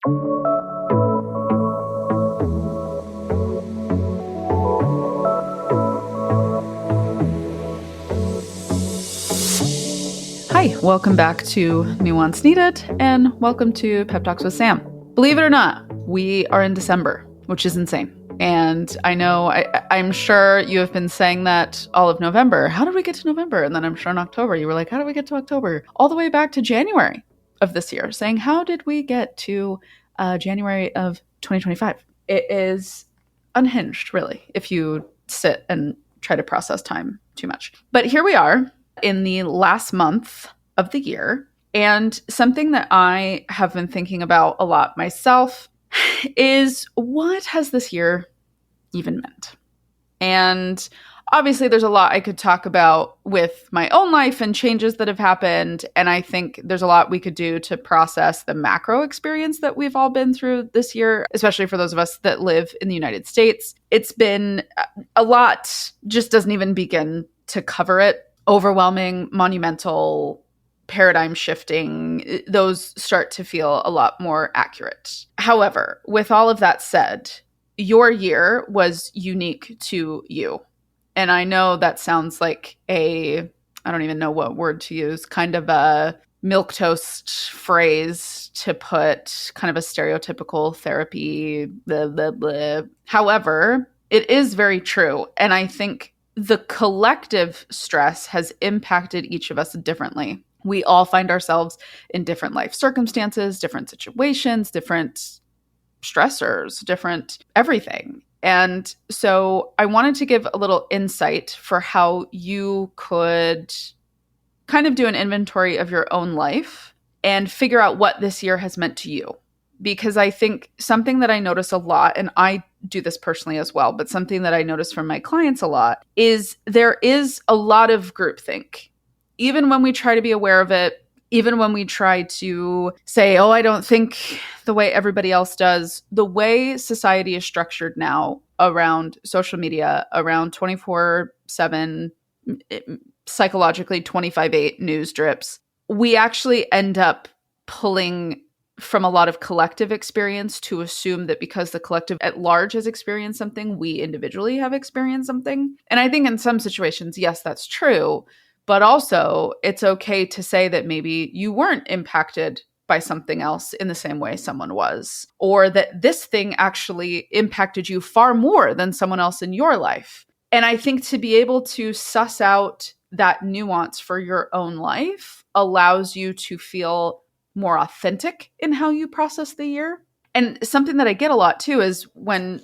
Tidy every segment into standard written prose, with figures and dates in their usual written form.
Hi, welcome back to Nuance Needed, and welcome to Pep Talks with Sam. Believe it or not, we are in December, which is insane. And I know, I'm sure you have been saying that all of November. How did we get to November? And then I'm sure in October, you were like, how did we get to October? All the way back to January of this year, saying, how did we get to January of 2025? It is unhinged, really, if you sit and try to process time too much. But here we are in the last month of the year. And something that I have been thinking about a lot myself is, what has this year even meant? And obviously there's a lot I could talk about with my own life and changes that have happened. And I think there's a lot we could do to process the macro experience that we've all been through this year, especially for those of us that live in the United States. It's been a lot, just doesn't even begin to cover it. Overwhelming, monumental, paradigm shifting, those start to feel a lot more accurate. However, with all of that said, your year was unique to you. And I know that sounds like I don't even know what word to use, kind of a milquetoast phrase to put, kind of a stereotypical therapy, blah, blah, blah. However, it is very true. And I think the collective stress has impacted each of us differently. We all find ourselves in different life circumstances, different situations, different stressors, different everything. And so I wanted to give a little insight for how you could kind of do an inventory of your own life and figure out what this year has meant to you. Because I think something that I notice a lot, and I do this personally as well, but something that I notice from my clients a lot is there is a lot of groupthink. Even when we try to be aware of it, even when we try to say, oh, I don't think the way everybody else does, the way society is structured now around social media, around 24/7, psychologically 25/8 news drips, we actually end up pulling from a lot of collective experience to assume that because the collective at large has experienced something, we individually have experienced something. And I think in some situations, yes, that's true. But also, it's okay to say that maybe you weren't impacted by something else in the same way someone was, or that this thing actually impacted you far more than someone else in your life. And I think to be able to suss out that nuance for your own life allows you to feel more authentic in how you process the year. And something that I get a lot too is when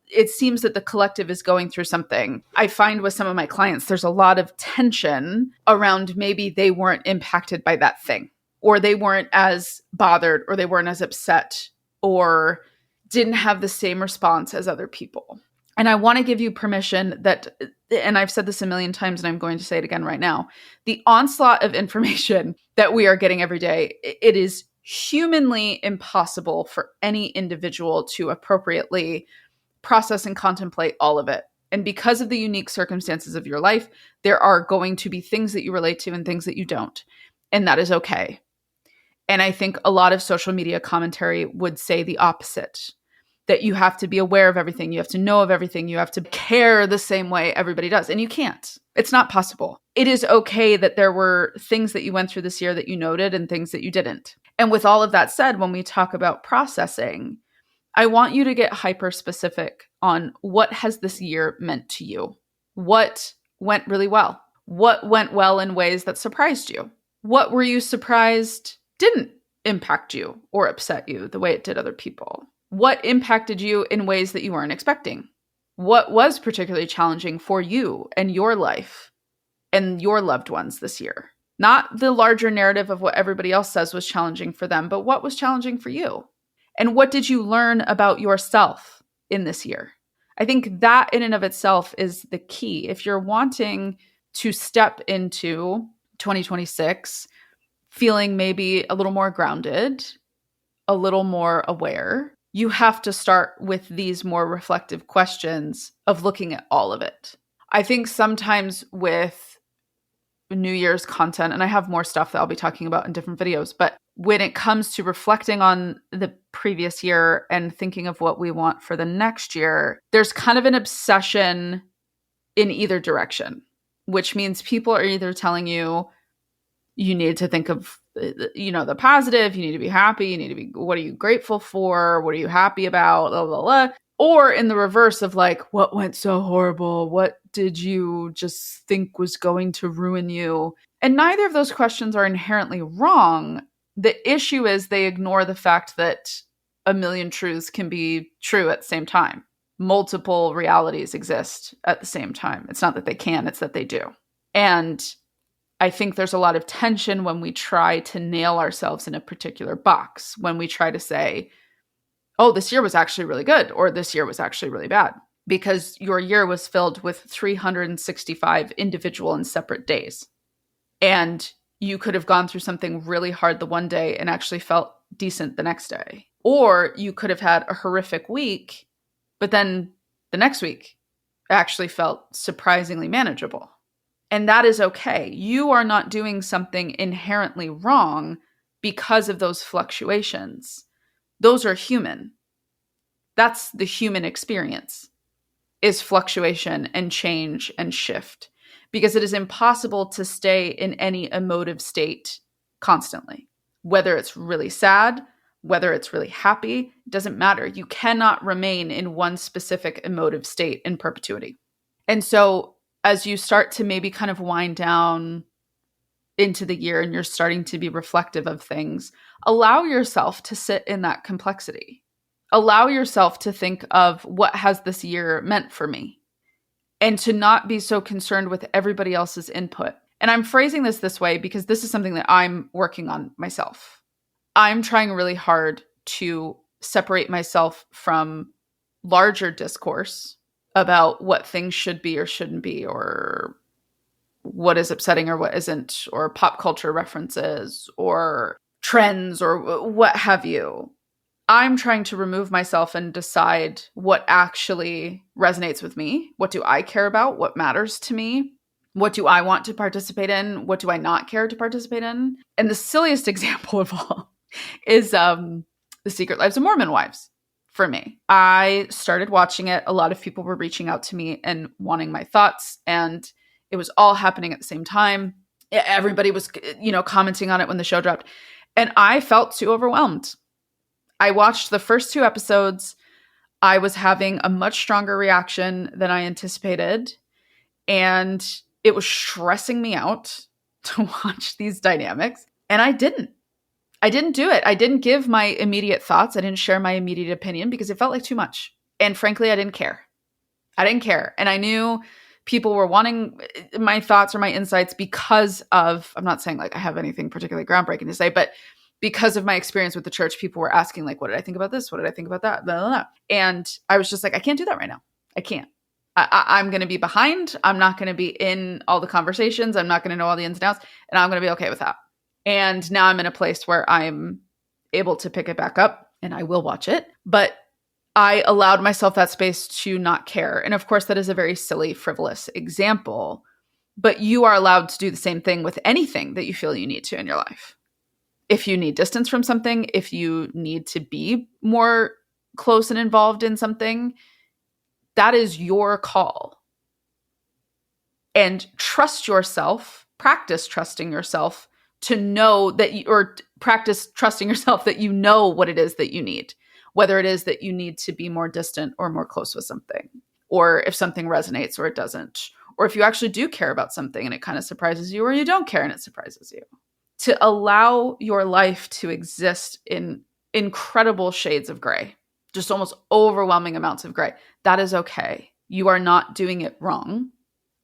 it seems that the collective is going through something, I find with some of my clients, there's a lot of tension around maybe they weren't impacted by that thing, or they weren't as bothered, or they weren't as upset, or didn't have the same response as other people. And I want to give you permission that, and I've said this a million times and I'm going to say it again right now, the onslaught of information that we are getting every day, it is humanly impossible for any individual to appropriately process and contemplate all of it. And because of the unique circumstances of your life, there are going to be things that you relate to and things that you don't. And that is okay. And I think a lot of social media commentary would say the opposite, that you have to be aware of everything. You have to know of everything. You have to care the same way everybody does. And you can't. It's not possible. It is okay that there were things that you went through this year that you noted and things that you didn't. And with all of that said, when we talk about processing, I want you to get hyper specific on what has this year meant to you. What went really well? What went well in ways that surprised you? What were you surprised didn't impact you or upset you the way it did other people? What impacted you in ways that you weren't expecting? What was particularly challenging for you and your life and your loved ones this year? Not the larger narrative of what everybody else says was challenging for them, but what was challenging for you? And what did you learn about yourself in this year? I think that in and of itself is the key. If you're wanting to step into 2026 feeling maybe a little more grounded, a little more aware, you have to start with these more reflective questions of looking at all of it. I think sometimes with New Year's content, and I have more stuff that I'll be talking about in different videos, but when it comes to reflecting on the previous year and thinking of what we want for the next year, there's kind of an obsession in either direction, which means people are either telling you, you need to think of, the positive, you need to be happy, you need to be, what are you grateful for? What are you happy about? Blah, blah, blah. Or in the reverse of like, what went so horrible? What did you just think was going to ruin you? And neither of those questions are inherently wrong. The issue is they ignore the fact that a million truths can be true at the same time. Multiple realities exist at the same time. It's not that they can, it's that they do. And I think there's a lot of tension when we try to nail ourselves in a particular box, when we try to say, oh, this year was actually really good, or this year was actually really bad, because your year was filled with 365 individual and separate days. And you could have gone through something really hard the one day and actually felt decent the next day. Or you could have had a horrific week, but then the next week actually felt surprisingly manageable. And that is okay. You are not doing something inherently wrong because of those fluctuations. Those are human. That's the human experience, is fluctuation and change and shift, because it is impossible to stay in any emotive state constantly. Whether it's really sad, whether it's really happy, it doesn't matter. You cannot remain in one specific emotive state in perpetuity. And so as you start to maybe kind of wind down into the year and you're starting to be reflective of things, allow yourself to sit in that complexity. Allow yourself to think of, what has this year meant for me? And to not be so concerned with everybody else's input. And I'm phrasing this way because this is something that I'm working on myself. I'm trying really hard to separate myself from larger discourse about what things should be or shouldn't be, or what is upsetting or what isn't, or pop culture references or trends or what have you. I'm trying to remove myself and decide what actually resonates with me. What do I care about? What matters to me? What do I want to participate in? What do I not care to participate in? And the silliest example of all is The Secret Lives of Mormon Wives for me. I started watching it. A lot of people were reaching out to me and wanting my thoughts, and it was all happening at the same time. Everybody was, commenting on it when the show dropped. And I felt too overwhelmed. I watched the first 2 episodes. I was having a much stronger reaction than I anticipated. And it was stressing me out to watch these dynamics. And I didn't do it. I didn't give my immediate thoughts. I didn't share my immediate opinion because it felt like too much. And frankly, I didn't care. And I knew people were wanting my thoughts or my insights because of, I'm not saying like I have anything particularly groundbreaking to say, but because of my experience with the church, people were asking like, what did I think about this? What did I think about that? Blah, blah, blah. And I was just like, I can't do that right now. I can't. I'm going to be behind. I'm not going to be in all the conversations. I'm not going to know all the ins and outs, and I'm going to be okay with that. And now I'm in a place where I'm able to pick it back up, and I will watch it. But I allowed myself that space to not care. And of course, that is a very silly, frivolous example, but you are allowed to do the same thing with anything that you feel you need to in your life. If you need distance from something, if you need to be more close and involved in something, that is your call. And trust yourself, practice trusting yourself to know that practice trusting yourself that you know what it is that you need, whether it is that you need to be more distant or more close with something, or if something resonates or it doesn't, or if you actually do care about something and it kind of surprises you, or you don't care and it surprises you. To allow your life to exist in incredible shades of gray, just almost overwhelming amounts of gray. That is okay. You are not doing it wrong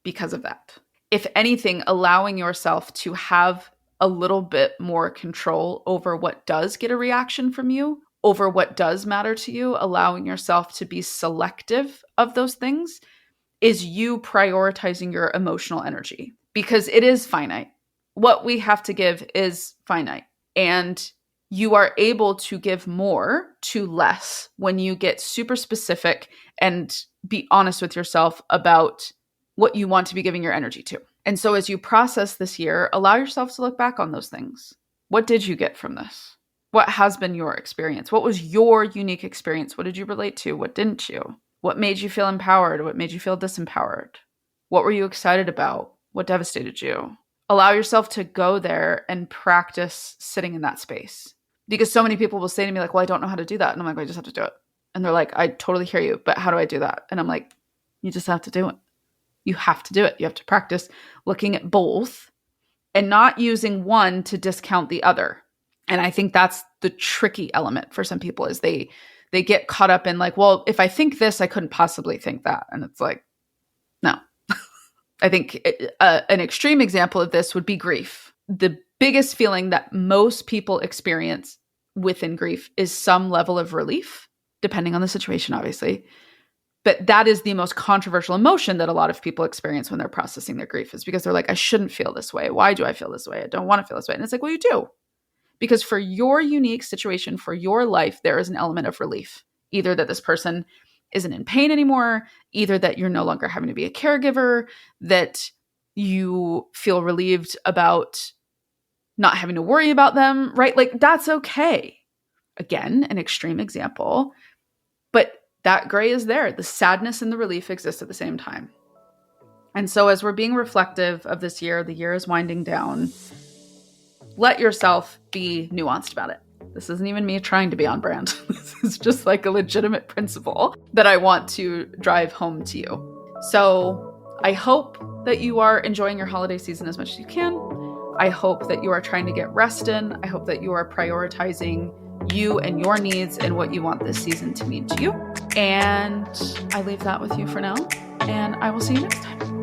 because of that. If anything, allowing yourself to have a little bit more control over what does get a reaction from you, over what does matter to you, allowing yourself to be selective of those things, is you prioritizing your emotional energy, because it is finite. What we have to give is finite. And you are able to give more to less when you get super specific and be honest with yourself about what you want to be giving your energy to. And so as you process this year, allow yourself to look back on those things. What did you get from this? What has been your experience? What was your unique experience? What did you relate to? What didn't you? What made you feel empowered? What made you feel disempowered? What were you excited about? What devastated you? Allow yourself to go there and practice sitting in that space. Because so many people will say to me like, well, I don't know how to do that. And I'm like, well, I just have to do it. And they're like, I totally hear you, but how do I do that? And I'm like, you just have to do it. You have to do it. You have to practice looking at both and not using one to discount the other. And I think that's the tricky element for some people is they get caught up in like, well, if I think this, I couldn't possibly think that. And it's like, no. I think an extreme example of this would be grief. The biggest feeling that most people experience within grief is some level of relief, depending on the situation, obviously. But that is the most controversial emotion that a lot of people experience when they're processing their grief is because they're like, I shouldn't feel this way. Why do I feel this way? I don't want to feel this way. And it's like, well, you do. Because for your unique situation, for your life, there is an element of relief. Either that this person isn't in pain anymore, either that you're no longer having to be a caregiver, that you feel relieved about not having to worry about them, right? Like that's okay. Again, an extreme example, but that gray is there. The sadness and the relief exist at the same time. And so as we're being reflective of this year, the year is winding down, let yourself be nuanced about it. This isn't even me trying to be on brand. This is just like a legitimate principle that I want to drive home to you. So I hope that you are enjoying your holiday season as much as you can. I hope that you are trying to get rest in. I hope that you are prioritizing you and your needs and what you want this season to mean to you. And I leave that with you for now. And I will see you next time.